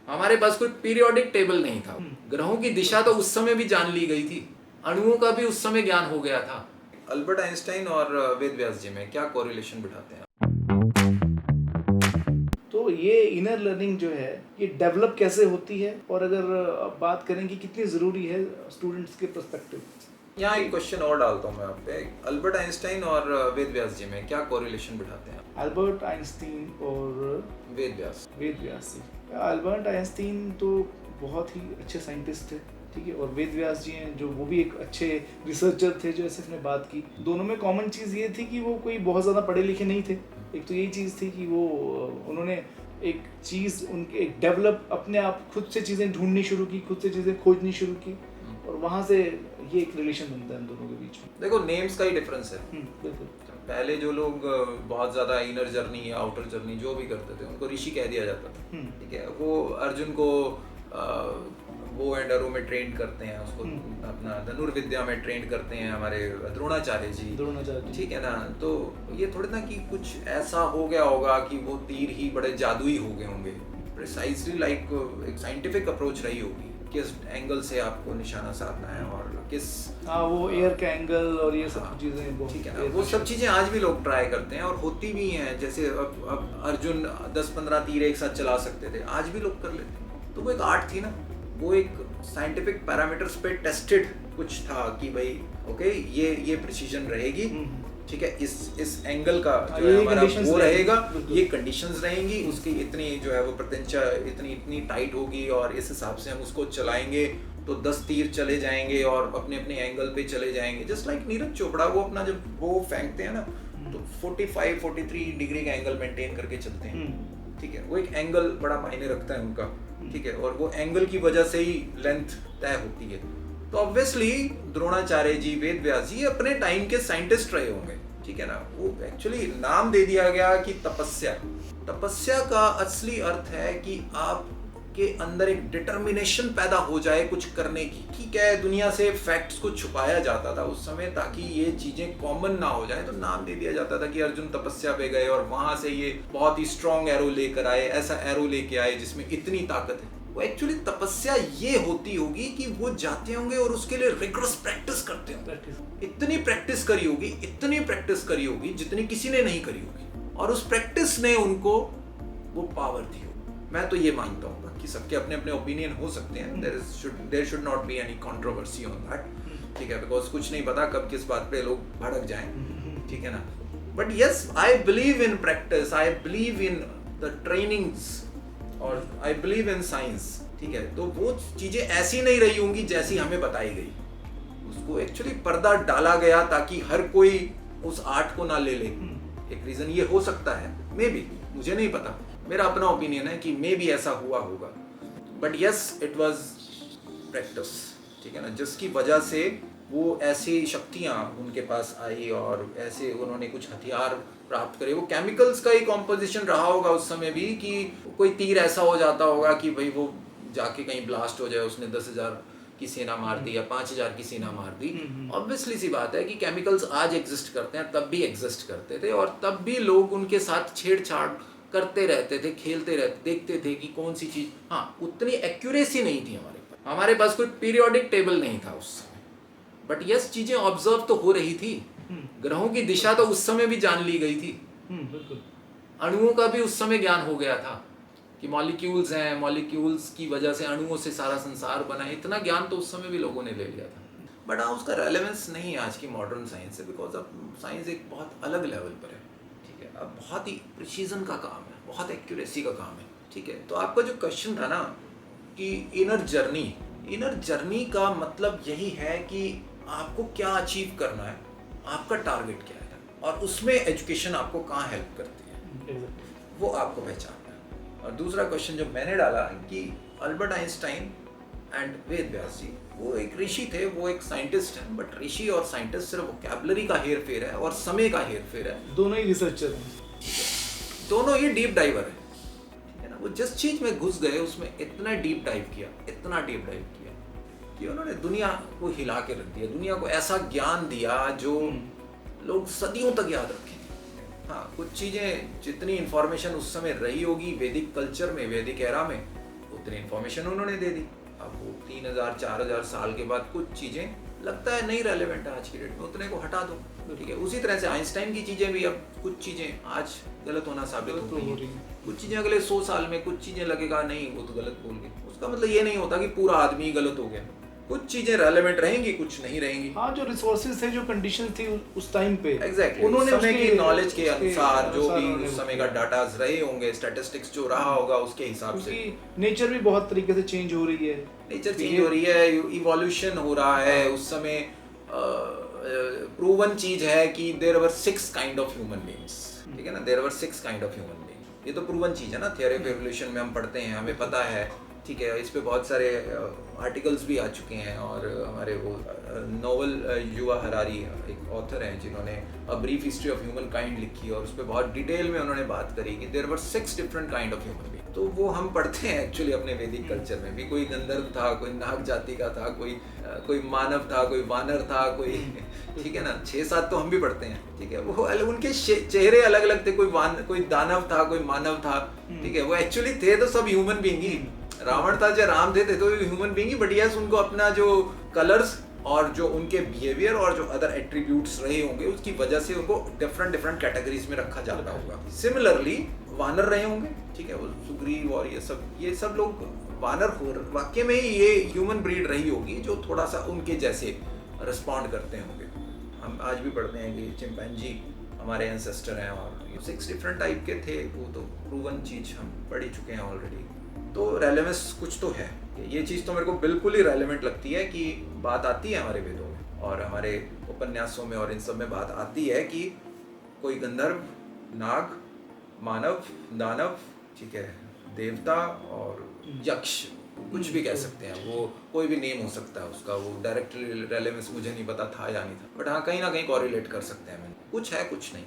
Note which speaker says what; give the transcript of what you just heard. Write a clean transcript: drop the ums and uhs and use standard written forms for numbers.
Speaker 1: हमारे पास कोई periodic table नहीं था। ग्रहों की दिशा तो उस समय भी जान ली गई थी, अणुओं का भी उस समय ज्ञान हो गया था। अल्बर्ट आइंस्टाइन और वेद व्यास जी में क्या कोरिलेशन बिठाते हैं?
Speaker 2: तो ये इनर लर्निंग जो है ये डेवलप कैसे होती है, और अगर आप बात करें कि कितनी ज़रूरी है स्टूडेंट्स के पर्सपेक्टिव।
Speaker 1: यहाँ एक क्वेश्चन और डालता हूँ मैं आप पे। अल्बर्ट आइंस्टाइन और वेद व्यास जी में क्या कोरिलेशन बिठाते हैं?
Speaker 2: अल्बर्ट आइंस्टीन और
Speaker 1: वेद व्यास
Speaker 2: जी। अल्बर्ट आइंस्टीन तो बहुत ही अच्छे साइंटिस्ट थे, ठीक है, और वेद व्यास जी हैं जो वो भी एक अच्छे रिसर्चर थे, जो ऐसे ने बात की। दोनों में कॉमन चीज़ ये थी कि वो कोई बहुत ज़्यादा पढ़े लिखे नहीं थे। एक तो यही चीज़ थी कि वो उन्होंने एक चीज़ उनके एक डेवलप अपने आप खुद से चीज़ें ढूंढनी शुरू की, खुद से चीज़ें खोजनी शुरू की, और वहाँ से ये एक रिलेशन बनता है इन दोनों के बीच में।
Speaker 1: देखो, नेम्स का ही डिफरेंस है।
Speaker 2: बिल्कुल।
Speaker 1: पहले जो लोग बहुत ज़्यादा इनर जर्नी या आउटर जर्नी जो भी करते थे उनको ऋषि कह दिया जाता था, ठीक है। वो अर्जुन को वो एंड अरो में ट्रेन करते हैं, उसको अपना धनुर्विद्या में ट्रेन करते हैं हमारे द्रोणाचार्य जी, ठीक है ना। तो ये थोड़ी ना कि कुछ ऐसा हो गया होगा कि वो तीर ही बड़े जादुई हो गए होंगे। प्रिसाइजली लाइक एक साइंटिफिक अप्रोच रही होगी, किस एंगल से आपको निशाना साधना है और किस
Speaker 2: वो एयर का एंगल और ये सब चीज़ें,
Speaker 1: ठीक है ना। वो सब चीज़ें आज भी लोग ट्राई करते हैं और होती भी हैं। जैसे अब अर्जुन 10-15 तीर एक साथ चला सकते थे, आज भी लोग कर लेते हैं। तो वो एक आर्ट थी ना, वो एक साइंटिफिक पैरामीटर्स पे टेस्टेड कुछ था कि भाई ओके ये प्रिसीजन रहेगी, ठीक है, इस एंगल का जो है हमारा वो रहेगा, ये कंडीशंस रहेंगी, उसकी इतनी जो है वो प्रत्यंचा इतनी टाइट होगी और इस हिसाब से हम उसको चलाएंगे तो 10 तीर चले जाएंगे और अपने अपने एंगल पे चले जाएंगे। जस्ट लाइक नीरज चोपड़ा, वो अपना जब वो फेंकते हैं ना तो 45-43 डिग्री का एंगल मेंटेन करके चलते हैं, ठीक है। वो एक एंगल बड़ा मायने रखता है उनका, ठीक है, और वो एंगल की वजह से ही लेंथ तय होती है। तो ऑब्वियसली द्रोणाचार्य जी, वेद व्यास जी अपने टाइम के साइंटिस्ट रहे होंगे, ठीक है ना। वो एक्चुअली नाम दे दिया गया कि तपस्या। तपस्या का असली अर्थ है कि आप के अंदर एक डिटर्मिनेशन पैदा हो जाए कुछ करने की, ठीक है। दुनिया से फैक्ट्स को छुपाया जाता था उस समय ताकि ये चीजें कॉमन ना हो जाए, तो नाम दे दिया जाता था कि अर्जुन तपस्या पे गए और वहां से ये बहुत ही स्ट्रॉन्ग एरो लेकर आए, ऐसा एरो लेके आए जिसमें इतनी ताकत है। वो एक्चुअली तपस्या ये होती होगी कि वो जाते होंगे और उसके लिए रिगरस प्रैक्टिस करते होंगे। इतनी प्रैक्टिस करी होगी जितनी किसी ने नहीं करी होगी, और उस प्रैक्टिस ने उनको वो पावर दी होगी। मैं तो ये मानता हूँ कि सबके अपने अपने ओपिनियन हो सकते हैं, there should not be any controversy on that, ठीक है, बिकॉज कुछ नहीं पता कब किस बात पे लोग भड़क जाएं, ठीक है ना। But yes, I believe in practice, I believe in the trainings और आई बिलीव इन साइंस, ठीक है। तो वो चीजें ऐसी नहीं रही होंगी जैसी हमें बताई गई, उसको एक्चुअली पर्दा डाला गया ताकि हर कोई उस आर्ट को ना ले ले। एक रीजन ये हो सकता है, मे बी, मुझे नहीं पता, मेरा अपना ओपिनियन है कि मे बी ऐसा हुआ होगा। But yes, it was practice, ठीक है ना, जिसकी वजह से वो ऐसी शक्तियाँ उनके पास आई और ऐसे उन्होंने कुछ हथियार प्राप्त करे। वो केमिकल्स का ही कॉम्पोजिशन रहा होगा उस समय भी कि कोई तीर ऐसा हो जाता होगा कि भाई वो जाके कहीं ब्लास्ट हो जाए, उसने 10,000 की सेना मार दी या 5,000 की सेना मार दी। ऑब्वियसली सी बात है कि केमिकल्स आज एग्जिस्ट करते हैं, तब भी एग्जिस्ट करते थे, और तब भी लोग उनके साथ छेड़छाड़ करते रहते थे, खेलते रहते, देखते थे कि कौन सी चीज। हाँ, उतनी एक्यूरेसी नहीं थी हमारे पास कोई पीरियोडिक टेबल नहीं था उस समय, बट यस, चीजें ऑब्जर्व तो हो रही थी। ग्रहों की दिशा तो उस समय भी जान ली गई थी, अणुओं का भी उस समय ज्ञान हो गया था कि मॉलिक्यूल्स हैं, मॉलिक्यूल्स की वजह से अणुओं से सारा संसार बना है। इतना ज्ञान तो उस समय भी लोगों ने ले लिया था। बट हाँ, उसका रेलेवेंस नहीं है आज की मॉडर्न साइंस से, बिकॉज अब साइंस एक बहुत अलग लेवल पर है, ठीक है। अब बहुत ही प्रिसीजन का काम है, बहुत एक्यूरेसी का काम है, ठीक है। तो आपका जो क्वेश्चन था ना कि इनर जर्नी का मतलब यही है कि आपको क्या अचीव करना है, आपका टारगेट क्या है, और उसमें एजुकेशन आपको कहाँ हेल्प करती है, वो आपको पहचानना है। और दूसरा क्वेश्चन जो मैंने डाला कि Albert Einstein and Ved Vyas जी, वो एक ऋषि थे, वो एक साइंटिस्ट हैं, बट ऋषि और साइंटिस्ट सिर्फ वोकैबुलरी का हेर फेर है और समय का हेर फेर है।
Speaker 2: दोनों ही रिसर्चर हैं,
Speaker 1: दोनों ही डीप डाइवर है, ठीक है ना। वो जिस चीज में घुस गए उसमें इतना डीप डाइव किया कि उन्होंने दुनिया को हिला के रख दिया, दुनिया को ऐसा ज्ञान दिया जो लोग सदियों तक याद रखेंगे। हाँ, कुछ चीजें जितनी इंफॉर्मेशन उस समय रही होगी वैदिक कल्चर में, वैदिक एरा में, उतनी इन्फॉर्मेशन उन्होंने दे दी। अब वो 3000-4000 साल के बाद कुछ चीज़ें लगता है नहीं रेलेवेंट है आज की डेट में, उतने को हटा दो, ठीक है। उसी तरह से आइंस्टाइन की चीज़ें भी, अब कुछ चीज़ें आज गलत होना साबित हो रही है, कुछ चीज़ें अगले 100 साल में कुछ चीज़ें लगेगा नहीं वो तो गलत बोल गए, उसका मतलब ये नहीं होता कि पूरा आदमी गलत हो गया। कुछ चीजें रेलेवेंट रहेंगी, कुछ नहीं रहेंगी।
Speaker 2: हाँ, जो रिसोर्सेज थे, जो कंडीशन थी उस टाइम पे,
Speaker 1: एग्जैक्टली
Speaker 2: उन्होंने
Speaker 1: समय की नॉलेज के अनुसार जो भी
Speaker 2: उन्होंने
Speaker 1: उस समय का डाटा रहे होंगे, स्टैटिस्टिक्स जो रहा होगा उसके हिसाब से।
Speaker 2: नेचर भी बहुत तरीके से चेंज हो रही है,
Speaker 1: नेचर चेंज हो रही है, इवोल्यूशन हो रहा है। उस समय प्रूवन चीज है कि there were 6 kind of human beings, ठीक है ना, there were 6 kind of human being. ये तो प्रूवन चीज है ना, थियरी ऑफ इवोल्यूशन में हम पढ़ते हैं, हमें पता है, ठीक है। इस पे बहुत सारे आर्टिकल्स भी आ चुके हैं, और हमारे वो नोवेल युवा हरारी एक ऑथर हैं जिन्होंने a brief history of human kind लिखी, और उस पर बहुत डिटेल में उन्होंने बात करी कि there were 6 different kind of human being. तो वो हम पढ़ते हैं एक्चुअली अपने वैदिक कल्चर में भी। कोई गंधर्व था, कोई नाग जाति का था, कोई मानव था, कोई वानर था, कोई ठीक है ना, 6-7 तो हम भी पढ़ते हैं, ठीक है। वो उनके चेहरे अलग अलग थे, कोई दानव था, कोई मानव था, ठीक है। वो एक्चुअली थे तो सब ह्यूमन बीइंग ही। रावण था चाहे राम थे तो human being he, but yes उनको अपना जो कलर्स और जो उनके बिहेवियर और जो अदर एट्रीब्यूट्स रहे होंगे उसकी वजह से उनको डिफरेंट कैटेगरीज में रखा जाता होगा। सिमिलरली वानर रहे होंगे, ठीक है, वो सुग्रीव और ये सब लोग वानर हो, वाकई में ही ये ह्यूमन ब्रीड रही होगी जो थोड़ा सा उनके जैसे रिस्पॉन्ड करते होंगे। हम आज भी पढ़ते हैं कि चिंपैंजी हमारे एंसेस्टर हैं, और 6 डिफरेंट टाइप के थे, वो तो प्रूवन चीज हम पढ़ ही चुके हैं ऑलरेडी। तो रेलेवेंस कुछ तो है, ये चीज़ तो मेरे को बिल्कुल ही रेलेवेंट लगती है कि बात आती है हमारे वेदों में और हमारे उपन्यासों में और इन सब में बात आती है कि कोई गंधर्व, नाग, मानव, दानव, ठीक है, देवता और यक्ष, कुछ भी कह सकते हैं, वो कोई भी नेम हो सकता है उसका। वो डायरेक्टली रेलेवेंस मुझे नहीं पता था या नहीं था, बट हाँ कहीं ना कहीं कॉरिलेट कर सकते हैं। कुछ है कुछ नहीं।